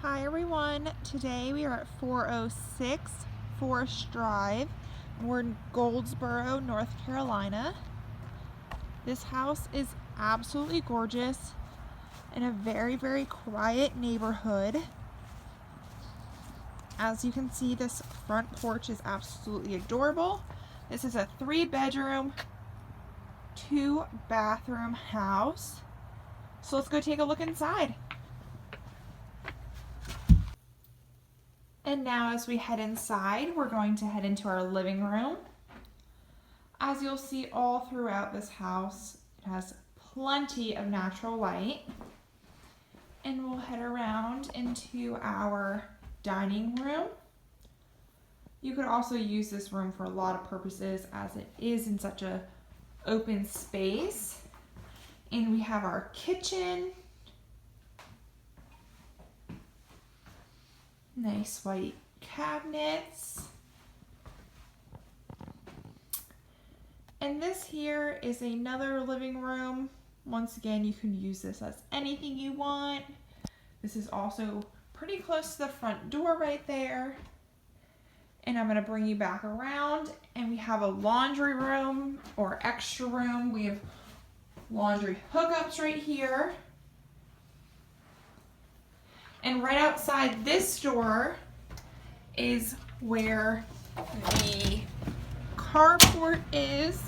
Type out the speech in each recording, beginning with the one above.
Hi everyone, today we are at 406 Forest Drive. We're in Goldsboro, North Carolina. This house is absolutely gorgeous in a very quiet neighborhood. As you can see, this front porch is absolutely adorable. This is a 3-bedroom, 2-bathroom house. So let's go take a look inside. And now as we head inside, we're going to head into our living room. As you'll see all throughout this house, it has plenty of natural light. And we'll head around into our dining room. You could also use this room for a lot of purposes as it is in such a open space. And we have our kitchen. Nice white cabinets. And this here is another living room. Once again, you can use this as anything you want. This is also pretty close to the front door right there. And I'm gonna bring you back around, and we have a laundry room or extra room. We have laundry hookups right here. And right outside this door is where the carport is.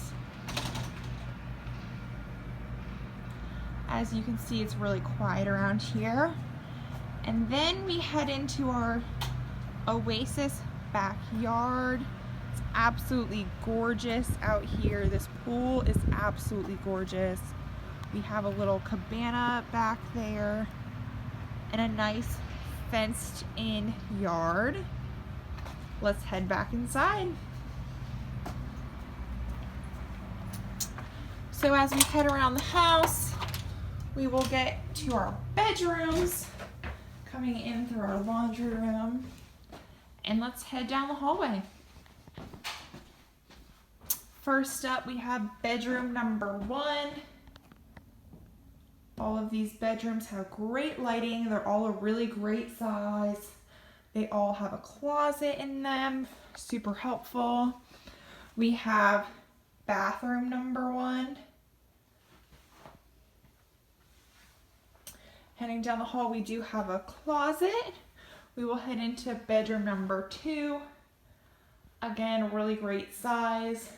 As you can see, it's really quiet around here. And then we head into our oasis backyard. It's absolutely gorgeous out here. This pool is absolutely gorgeous. We have a little cabana back there and a nice fenced in yard. Let's head back inside. So as we head around the house, we will get to our bedrooms, coming in through our laundry room, and let's head down the hallway. First up, we have bedroom number 1. All of these bedrooms have great lighting. They're all a really great size. They all have a closet in them, super helpful. We have bathroom number 1. Heading down the hall, we do have a closet. We will head into bedroom number 2. Again, really great size.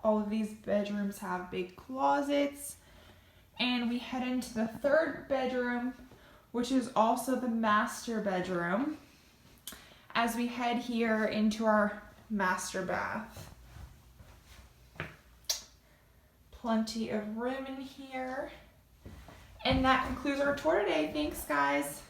All of these bedrooms have big closets. And we head into the 3rd bedroom, which is also the master bedroom, as we head here into our master bath. Plenty of room in here. And that concludes our tour today. Thanks, guys.